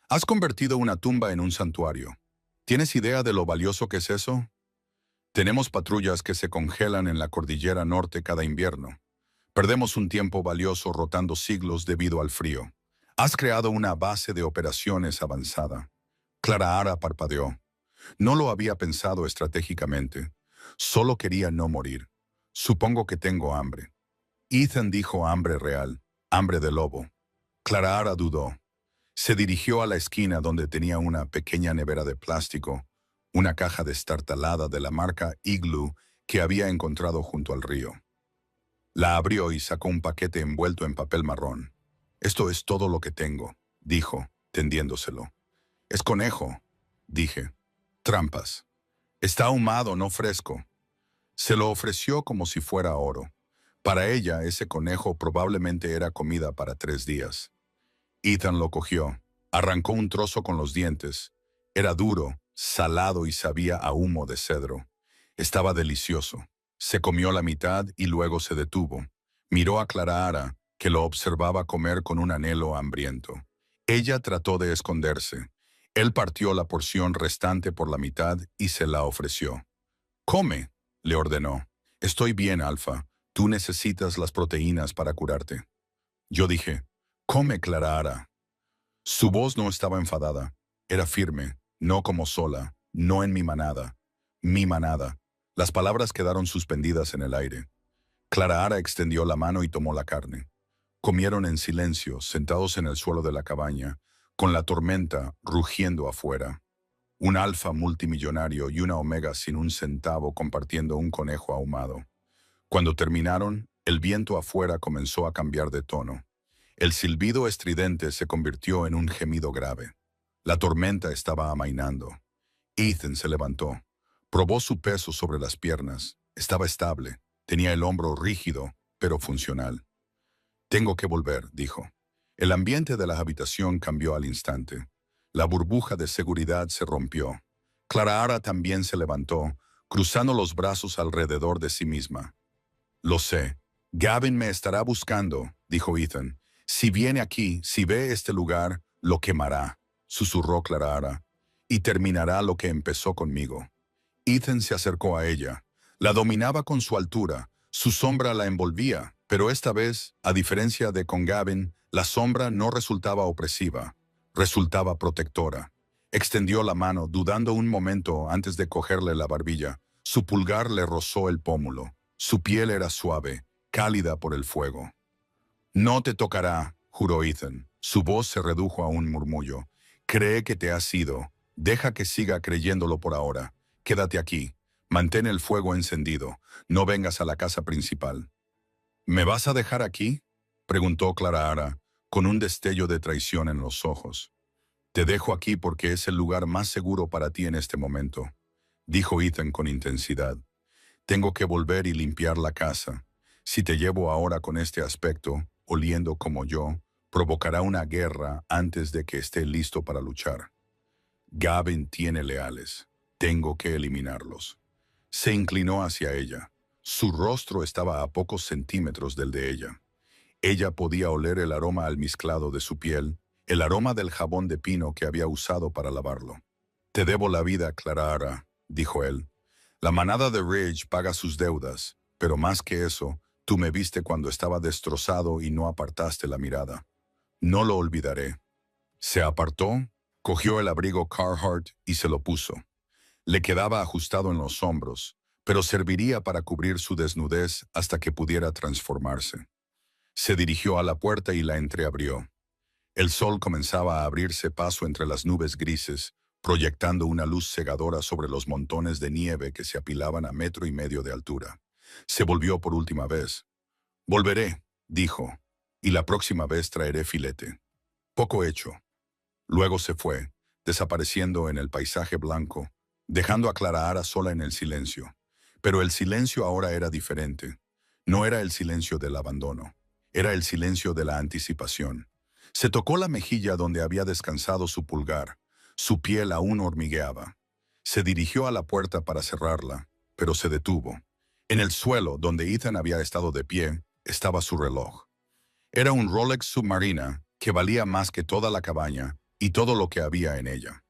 Has convertido una tumba en un santuario. ¿Tienes idea de lo valioso que es eso? Tenemos patrullas que se congelan en la cordillera norte cada invierno. Perdemos un tiempo valioso rotando siglos debido al frío. Has creado una base de operaciones avanzada. Clara Ara parpadeó. No lo había pensado estratégicamente. Solo quería no morir. Supongo que tengo hambre. Ethan dijo hambre real, hambre de lobo. Clara Ara dudó. Se dirigió a la esquina donde tenía una pequeña nevera de plástico, una caja destartalada de la marca Igloo que había encontrado junto al río. La abrió y sacó un paquete envuelto en papel marrón. Esto es todo lo que tengo, dijo, tendiéndoselo. Es conejo, dije. Trampas. Está ahumado, no fresco. Se lo ofreció como si fuera oro. Para ella, ese conejo probablemente era comida para 3 días. Ethan lo cogió, arrancó un trozo con los dientes. Era duro, salado y sabía a humo de cedro. Estaba delicioso. Se comió la mitad y luego se detuvo. Miró a Clara Ara, que lo observaba comer con un anhelo hambriento. Ella trató de esconderse. Él partió la porción restante por la mitad y se la ofreció. «Come», le ordenó. «Estoy bien, Alfa. Tú necesitas las proteínas para curarte». Yo dije, «Come, Clara Ara». Su voz no estaba enfadada. Era firme, no como sola, no en mi manada. Mi manada. Las palabras quedaron suspendidas en el aire. Clara Ara extendió la mano y tomó la carne. Comieron en silencio, sentados en el suelo de la cabaña, con la tormenta rugiendo afuera. Un alfa multimillonario y una omega sin un centavo compartiendo un conejo ahumado. Cuando terminaron, el viento afuera comenzó a cambiar de tono. El silbido estridente se convirtió en un gemido grave. La tormenta estaba amainando. Ethan se levantó. Probó su peso sobre las piernas. Estaba estable. Tenía el hombro rígido, pero funcional. «Tengo que volver», dijo. El ambiente de la habitación cambió al instante. La burbuja de seguridad se rompió. Clara Ara también se levantó, cruzando los brazos alrededor de sí misma. «Lo sé. Gavin me estará buscando», dijo Ethan. «Si viene aquí, si ve este lugar, lo quemará», susurró Clara Ara, «y terminará lo que empezó conmigo». Ethan se acercó a ella. La dominaba con su altura. Su sombra la envolvía, pero esta vez, a diferencia de con Gavin, la sombra no resultaba opresiva, resultaba protectora. Extendió la mano, dudando un momento antes de cogerle la barbilla. Su pulgar le rozó el pómulo. Su piel era suave, cálida por el fuego. «No te tocará», juró Ethan. Su voz se redujo a un murmullo. «Cree que te has ido. Deja que siga creyéndolo por ahora. Quédate aquí. Mantén el fuego encendido. No vengas a la casa principal». «¿Me vas a dejar aquí?», preguntó Clara Ara, con un destello de traición en los ojos. «Te dejo aquí porque es el lugar más seguro para ti en este momento», dijo Ethan con intensidad. «Tengo que volver y limpiar la casa. Si te llevo ahora con este aspecto, oliendo como yo, provocará una guerra antes de que esté listo para luchar. Gavin tiene leales. Tengo que eliminarlos». Se inclinó hacia ella. Su rostro estaba a pocos centímetros del de ella. Ella podía oler el aroma almizclado de su piel, el aroma del jabón de pino que había usado para lavarlo. «Te debo la vida, Clara Ara», dijo él. «La manada de Ridge paga sus deudas, pero más que eso, tú me viste cuando estaba destrozado y no apartaste la mirada. No lo olvidaré». Se apartó, cogió el abrigo Carhartt y se lo puso. Le quedaba ajustado en los hombros, pero serviría para cubrir su desnudez hasta que pudiera transformarse. Se dirigió a la puerta y la entreabrió. El sol comenzaba a abrirse paso entre las nubes grises, proyectando una luz cegadora sobre los montones de nieve que se apilaban a 1,5 metros de altura. Se volvió por última vez. «Volveré», dijo, y la próxima vez traeré filete. Poco hecho. Luego se fue, desapareciendo en el paisaje blanco, dejando a Clara Ara sola en el silencio. Pero el silencio ahora era diferente. No era el silencio del abandono. Era el silencio de la anticipación. Se tocó la mejilla donde había descansado su pulgar. Su piel aún hormigueaba. Se dirigió a la puerta para cerrarla, pero se detuvo. En el suelo, donde Ethan había estado de pie, estaba su reloj. Era un Rolex Submarina que valía más que toda la cabaña y todo lo que había en ella.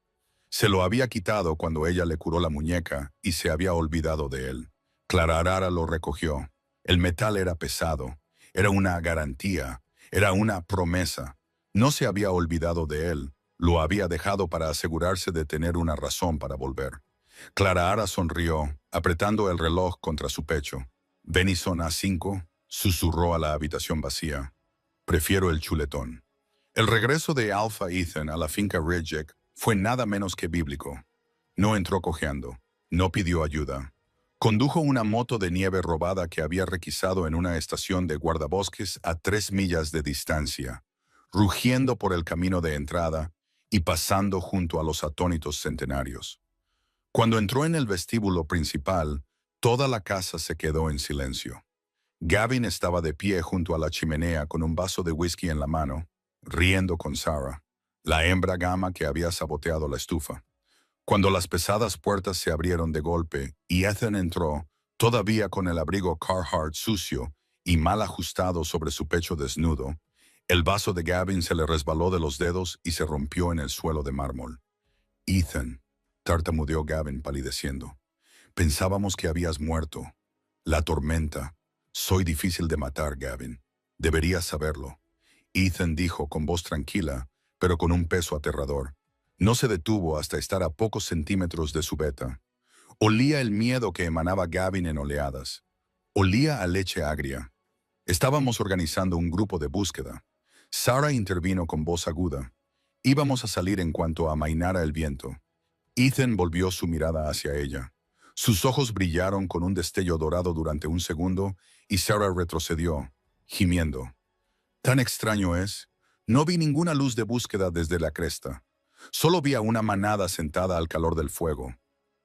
Se lo había quitado cuando ella le curó la muñeca y se había olvidado de él. Clara Ara lo recogió. El metal era pesado. Era una garantía. Era una promesa. No se había olvidado de él. Lo había dejado para asegurarse de tener una razón para volver. Clara Ara sonrió, apretando el reloj contra su pecho. «Venison A5», susurró a la habitación vacía. «Prefiero el chuletón». El regreso de Alpha Ethan a la finca Ridgec fue nada menos que bíblico. No entró cojeando. No pidió ayuda. Condujo una moto de nieve robada que había requisado en una estación de guardabosques a 3 millas de distancia, rugiendo por el camino de entrada y pasando junto a los atónitos centenarios. Cuando entró en el vestíbulo principal, toda la casa se quedó en silencio. Gavin estaba de pie junto a la chimenea con un vaso de whisky en la mano, riendo con Sarah, la hembra gama que había saboteado la estufa. Cuando las pesadas puertas se abrieron de golpe y Ethan entró, todavía con el abrigo Carhartt sucio y mal ajustado sobre su pecho desnudo, el vaso de Gavin se le resbaló de los dedos y se rompió en el suelo de mármol. «Ethan», tartamudeó Gavin palideciendo. «Pensábamos que habías muerto. La tormenta. Soy difícil de matar, Gavin. Deberías saberlo». Ethan dijo con voz tranquila, pero con un peso aterrador. No se detuvo hasta estar a pocos centímetros de su beta. Olía el miedo que emanaba Gavin en oleadas. Olía a leche agria. Estábamos organizando un grupo de búsqueda. Sarah intervino con voz aguda. Íbamos a salir en cuanto amainara el viento. Ethan volvió su mirada hacia ella. Sus ojos brillaron con un destello dorado durante un segundo y Sarah retrocedió, gimiendo. «Tan extraño es. No vi ninguna luz de búsqueda desde la cresta. Solo vi a una manada sentada al calor del fuego.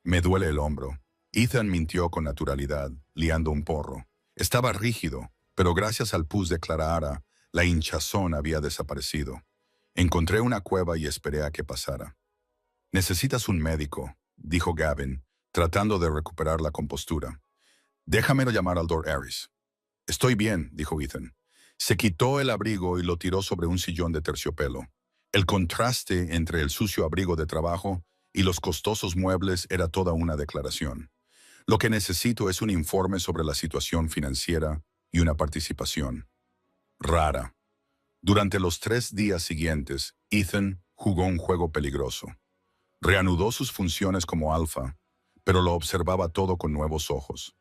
Me duele el hombro». Ethan mintió con naturalidad, liando un porro. Estaba rígido, pero gracias al pus de Clara Ara, la hinchazón había desaparecido. Encontré una cueva y esperé a que pasara. «Necesitas un médico», dijo Gavin, tratando de recuperar la compostura. «Déjamelo llamar al Dr. Harris». «Estoy bien», dijo Ethan. Se quitó el abrigo y lo tiró sobre un sillón de terciopelo. El contraste entre el sucio abrigo de trabajo y los costosos muebles era toda una declaración. «Lo que necesito es un informe sobre la situación financiera y una participación rara». Durante los 3 días siguientes, Ethan jugó un juego peligroso. Reanudó sus funciones como alfa, pero lo observaba todo con nuevos ojos.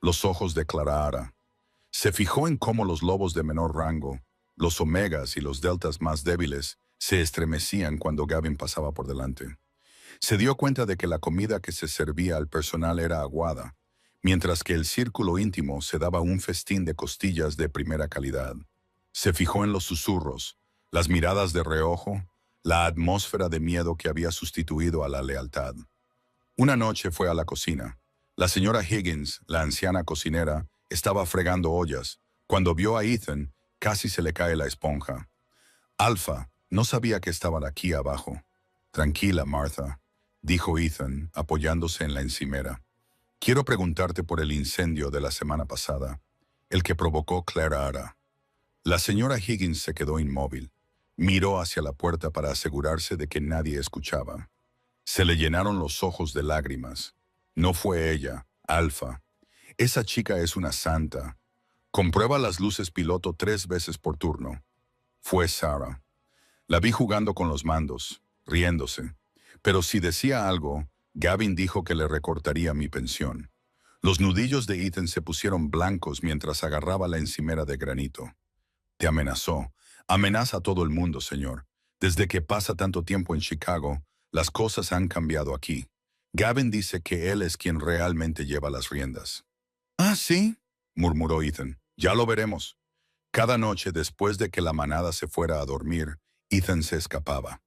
Los ojos de Clara Ara. Se fijó en cómo los lobos de menor rango, los omegas y los deltas más débiles, se estremecían cuando Gavin pasaba por delante. Se dio cuenta de que la comida que se servía al personal era aguada, mientras que el círculo íntimo se daba un festín de costillas de primera calidad. Se fijó en los susurros, las miradas de reojo, la atmósfera de miedo que había sustituido a la lealtad. Una noche fue a la cocina. La señora Higgins, la anciana cocinera, estaba fregando ollas. Cuando vio a Ethan, casi se le cae la esponja. «Alfa, no sabía que estaban aquí abajo». «Tranquila, Martha», dijo Ethan, apoyándose en la encimera. «Quiero preguntarte por el incendio de la semana pasada, el que provocó Clara Ara». La señora Higgins se quedó inmóvil. Miró hacia la puerta para asegurarse de que nadie escuchaba. Se le llenaron los ojos de lágrimas. No fue ella, Alfa. Esa chica es una santa. Comprueba las luces piloto 3 veces por turno. Fue Sarah. La vi jugando con los mandos, riéndose. Pero si decía algo, Gavin dijo que le recortaría mi pensión. Los nudillos de Ethan se pusieron blancos mientras agarraba la encimera de granito. «Te amenazó. Amenaza a todo el mundo, señor. Desde que pasa tanto tiempo en Chicago, las cosas han cambiado aquí. Gavin dice que él es quien realmente lleva las riendas». «¿Ah, sí?», murmuró Ethan. «Ya lo veremos». Cada noche después de que la manada se fuera a dormir, Ethan se escapaba.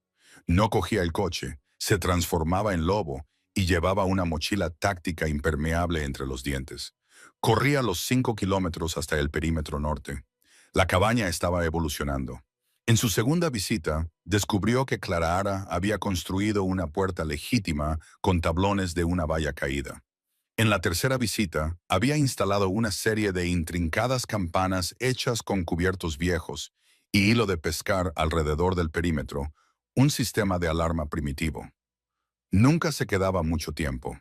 No cogía el coche, se transformaba en lobo y llevaba una mochila táctica impermeable entre los dientes. Corría los 5 kilómetros hasta el perímetro norte. La cabaña estaba evolucionando. En su segunda visita, descubrió que Clara había construido una puerta legítima con tablones de una valla caída. En la tercera visita, había instalado una serie de intrincadas campanas hechas con cubiertos viejos y hilo de pescar alrededor del perímetro, un sistema de alarma primitivo. Nunca se quedaba mucho tiempo.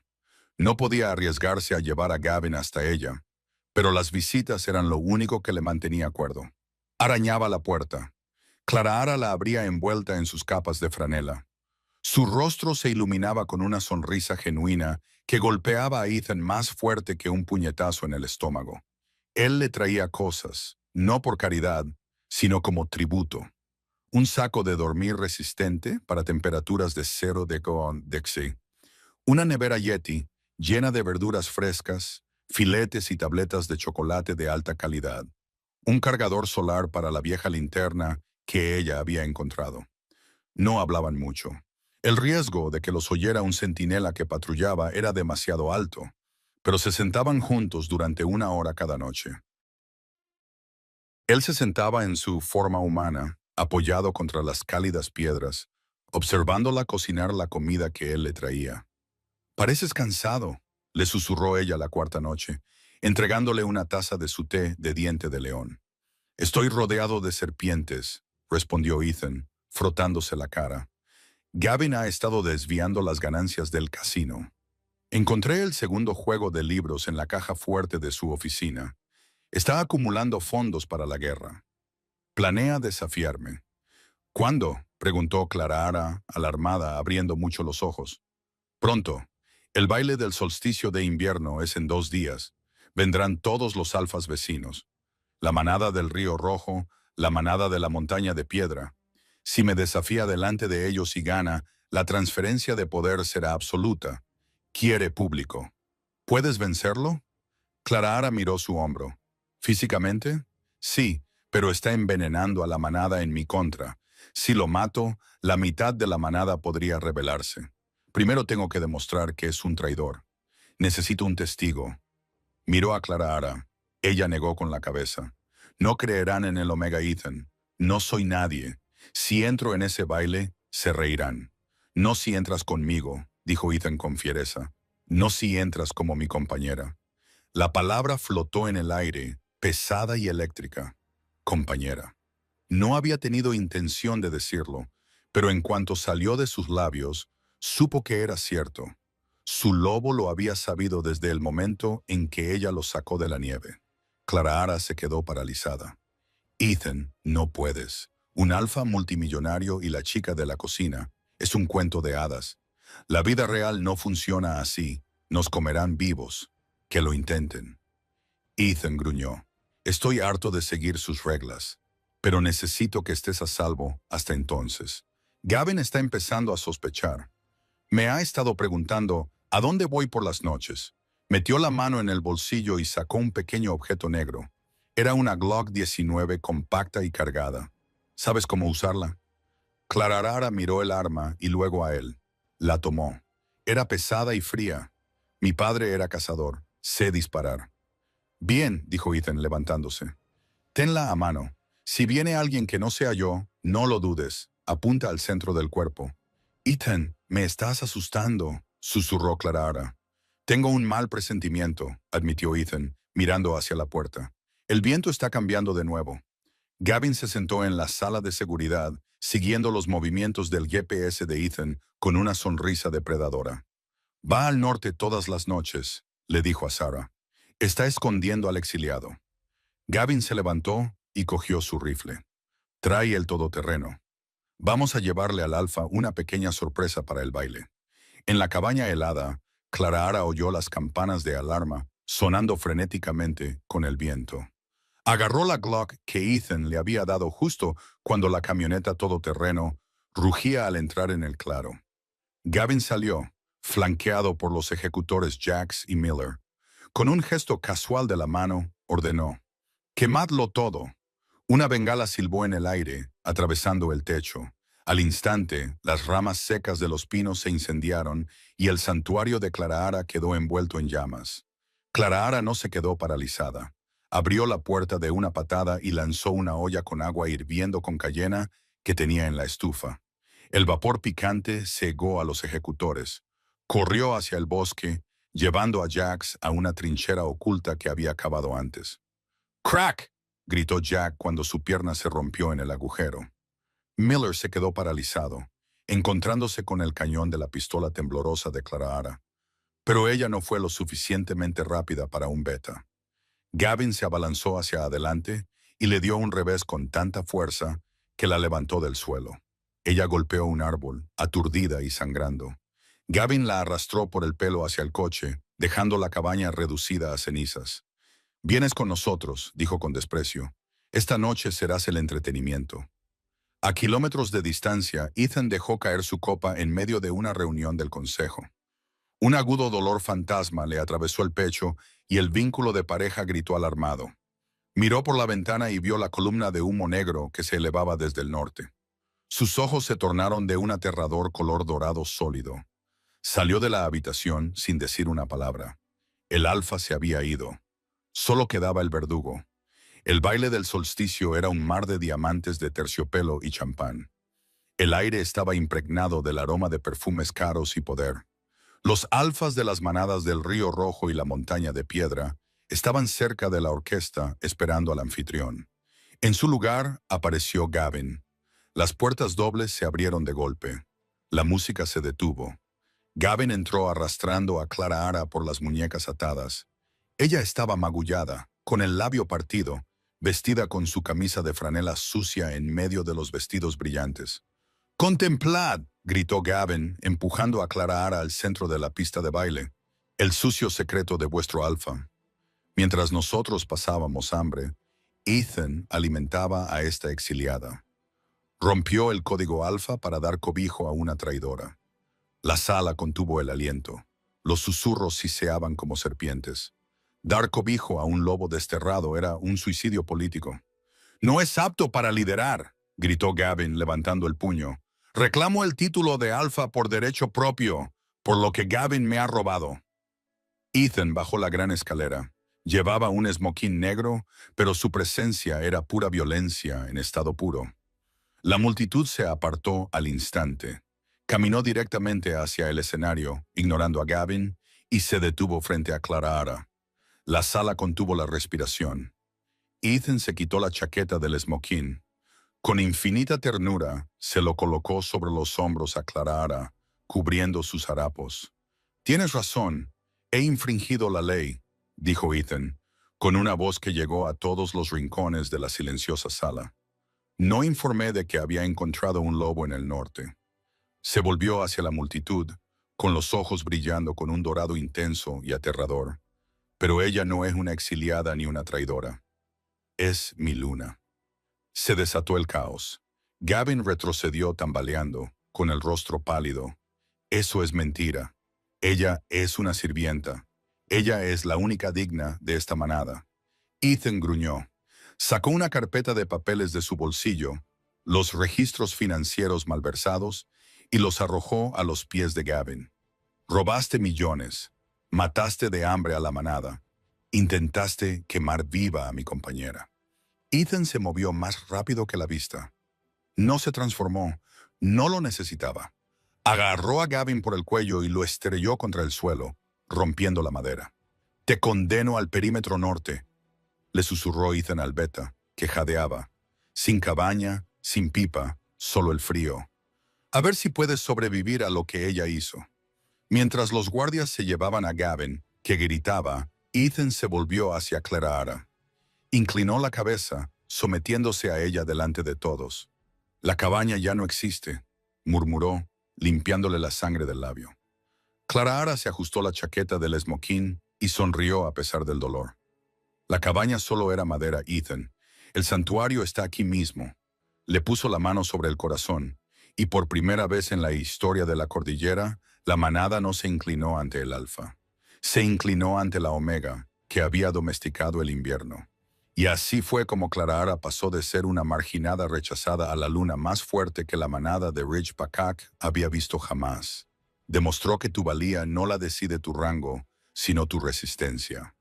No podía arriesgarse a llevar a Gavin hasta ella, pero las visitas eran lo único que le mantenía cuerdo. Arañaba la puerta. Clara la abría envuelta en sus capas de franela. Su rostro se iluminaba con una sonrisa genuina que golpeaba a Ethan más fuerte que un puñetazo en el estómago. Él le traía cosas, no por caridad, sino como tributo. Un saco de dormir resistente para temperaturas de 0 Dexy, una nevera Yeti llena de verduras frescas, filetes y tabletas de chocolate de alta calidad, un cargador solar para la vieja linterna que ella había encontrado. No hablaban mucho. El riesgo de que los oyera un centinela que patrullaba era demasiado alto, pero se sentaban juntos durante 1 hora cada noche. Él se sentaba en su forma humana, apoyado contra las cálidas piedras, observándola cocinar la comida que él le traía. «Pareces cansado», le susurró ella la cuarta noche, entregándole una taza de su té de diente de león. «Estoy rodeado de serpientes», respondió Ethan, frotándose la cara. «Gavin ha estado desviando las ganancias del casino. Encontré el segundo juego de libros en la caja fuerte de su oficina. Está acumulando fondos para la guerra. Planea desafiarme». «¿Cuándo?», preguntó Clara, alarmada, abriendo mucho los ojos. «Pronto. El baile del solsticio de invierno es en 2 días. Vendrán todos los alfas vecinos. La manada del Río Rojo, la manada de la Montaña de Piedra. Si me desafía delante de ellos y gana, la transferencia de poder será absoluta. Quiere público. ¿Puedes vencerlo?» Clara miró su hombro. «¿Físicamente? Sí, pero está envenenando a la manada en mi contra. Si lo mato, la mitad de la manada podría rebelarse. Primero tengo que demostrar que es un traidor. Necesito un testigo». Miró a Clara. Ella negó con la cabeza. «No creerán en el Omega Ethan. No soy nadie. Si entro en ese baile, se reirán. No si entras conmigo», dijo Ethan con fiereza. «No si entras como mi compañera». La palabra flotó en el aire, pesada y eléctrica. Compañera. No había tenido intención de decirlo, pero en cuanto salió de sus labios, supo que era cierto. Su lobo lo había sabido desde el momento en que ella lo sacó de la nieve. Clara se quedó paralizada. «Ethan, no puedes. Un alfa multimillonario y la chica de la cocina. Es un cuento de hadas. La vida real no funciona así. Nos comerán vivos. Que lo intenten». Ethan gruñó. «Estoy harto de seguir sus reglas, pero necesito que estés a salvo hasta entonces. Gavin está empezando a sospechar. Me ha estado preguntando ¿a dónde voy por las noches?». Metió la mano en el bolsillo y sacó un pequeño objeto negro. Era una Glock 19 compacta y cargada. «¿Sabes cómo usarla?». Clara miró el arma y luego a él. La tomó. Era pesada y fría. «Mi padre era cazador. Sé disparar». «Bien», dijo Ethan levantándose. «Tenla a mano. Si viene alguien que no sea yo, no lo dudes. Apunta al centro del cuerpo». «Ethan, me estás asustando», susurró Clara. «Tengo un mal presentimiento», admitió Ethan, mirando hacia la puerta. «El viento está cambiando de nuevo». Gavin se sentó en la sala de seguridad, siguiendo los movimientos del GPS de Ethan con una sonrisa depredadora. «Va al norte todas las noches», le dijo a Sarah. «Está escondiendo al exiliado». Gavin se levantó y cogió su rifle. «Trae el todoterreno. Vamos a llevarle al alfa una pequeña sorpresa para el baile». En la cabaña helada, Clara oyó las campanas de alarma sonando frenéticamente con el viento. Agarró la Glock que Ethan le había dado justo cuando la camioneta todoterreno rugía al entrar en el claro. Gavin salió, flanqueado por los ejecutores Jax y Miller. Con un gesto casual de la mano, ordenó: «Quemadlo todo». Una bengala silbó en el aire, atravesando el techo. Al instante, las ramas secas de los pinos se incendiaron y el santuario de Clarahara quedó envuelto en llamas. Clarahara no se quedó paralizada. Abrió la puerta de una patada y lanzó una olla con agua hirviendo con cayena que tenía en la estufa. El vapor picante cegó a los ejecutores. Corrió hacia el bosque, llevando a Jax a una trinchera oculta que había cavado antes. ¡Crack!, gritó Jack cuando su pierna se rompió en el agujero. Miller se quedó paralizado, encontrándose con el cañón de la pistola temblorosa de Clarahara. Pero ella no fue lo suficientemente rápida para un beta. Gavin se abalanzó hacia adelante y le dio un revés con tanta fuerza que la levantó del suelo. Ella golpeó un árbol, aturdida y sangrando. Gavin la arrastró por el pelo hacia el coche, dejando la cabaña reducida a cenizas. «Vienes con nosotros», dijo con desprecio. «Esta noche serás el entretenimiento». A kilómetros de distancia, Ethan dejó caer su copa en medio de una reunión del consejo. Un agudo dolor fantasma le atravesó el pecho y el vínculo de pareja gritó alarmado. Miró por la ventana y vio la columna de humo negro que se elevaba desde el norte. Sus ojos se tornaron de un aterrador color dorado sólido. Salió de la habitación sin decir una palabra. El alfa se había ido. Solo quedaba el verdugo. El baile del solsticio era un mar de diamantes de terciopelo y champán. El aire estaba impregnado del aroma de perfumes caros y poder. Los alfas de las manadas del Río Rojo y la Montaña de Piedra estaban cerca de la orquesta esperando al anfitrión. En su lugar apareció Gavin. Las puertas dobles se abrieron de golpe. La música se detuvo. Gavin entró arrastrando a Clarahara por las muñecas atadas. Ella estaba magullada, con el labio partido, vestida con su camisa de franela sucia en medio de los vestidos brillantes. «¡Contemplad!», gritó Gavin, empujando a Clarahara al centro de la pista de baile. «El sucio secreto de vuestro alfa». Mientras nosotros pasábamos hambre, Ethan alimentaba a esta exiliada. Rompió el código alfa para dar cobijo a una traidora. La sala contuvo el aliento. Los susurros siseaban como serpientes. Dar cobijo a un lobo desterrado era un suicidio político. «No es apto para liderar», gritó Gavin levantando el puño. «Reclamo el título de alfa por derecho propio, por lo que Gavin me ha robado». Ethan bajó la gran escalera. Llevaba un esmoquín negro, pero su presencia era pura violencia en estado puro. La multitud se apartó al instante. Caminó directamente hacia el escenario, ignorando a Gavin, y se detuvo frente a Clarahara. La sala contuvo la respiración. Ethan se quitó la chaqueta del esmoquín. Con infinita ternura, se lo colocó sobre los hombros a Clarahara, cubriendo sus harapos. «Tienes razón, he infringido la ley», dijo Ethan, con una voz que llegó a todos los rincones de la silenciosa sala. «No informé de que había encontrado un lobo en el norte». Se volvió hacia la multitud, con los ojos brillando con un dorado intenso y aterrador. «Pero ella no es una exiliada ni una traidora. Es mi luna». Se desató el caos. Gavin retrocedió tambaleando, con el rostro pálido. «Eso es mentira. Ella es una sirvienta. Ella es la única digna de esta manada». Ethan gruñó. Sacó una carpeta de papeles de su bolsillo, los registros financieros malversados, y los arrojó a los pies de Gavin. «Robaste millones. Mataste de hambre a la manada. Intentaste quemar viva a mi compañera». Ethan se movió más rápido que la vista. No se transformó. No lo necesitaba. Agarró a Gavin por el cuello y lo estrelló contra el suelo, rompiendo la madera. «Te condeno al perímetro norte», le susurró Ethan al beta, que jadeaba. «Sin cabaña, sin pipa, solo el frío. A ver si puedes sobrevivir a lo que ella hizo». Mientras los guardias se llevaban a Gavin, que gritaba, Ethan se volvió hacia Clarahara. Inclinó la cabeza, sometiéndose a ella delante de todos. «La cabaña ya no existe», murmuró, limpiándole la sangre del labio. Clarahara se ajustó la chaqueta del esmoquín y sonrió a pesar del dolor. «La cabaña solo era madera, Ethan. El santuario está aquí mismo». Le puso la mano sobre el corazón, y por primera vez en la historia de la cordillera, la manada no se inclinó ante el alfa. Se inclinó ante la omega, que había domesticado el invierno. Y así fue como Clara Ara pasó de ser una marginada rechazada a la luna más fuerte que la manada de Rich Pakak había visto jamás. Demostró que tu valía no la decide tu rango, sino tu resistencia.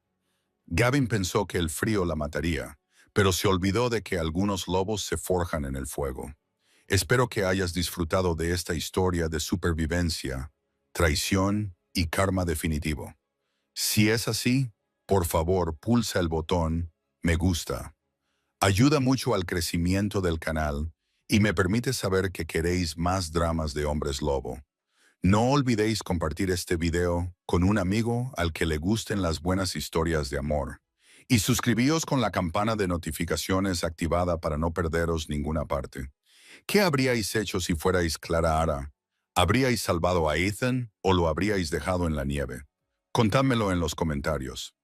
Gavin pensó que el frío la mataría, pero se olvidó de que algunos lobos se forjan en el fuego. Espero que hayas disfrutado de esta historia de supervivencia, traición y karma definitivo. Si es así, por favor pulsa el botón me gusta. Ayuda mucho al crecimiento del canal y me permite saber que queréis más dramas de hombres lobo. No olvidéis compartir este video con un amigo al que le gusten las buenas historias de amor. Y suscribíos con la campana de notificaciones activada para no perderos ninguna parte. ¿Qué habríais hecho si fuerais Clara Ara? ¿Habríais salvado a Ethan o lo habríais dejado en la nieve? Contádmelo en los comentarios.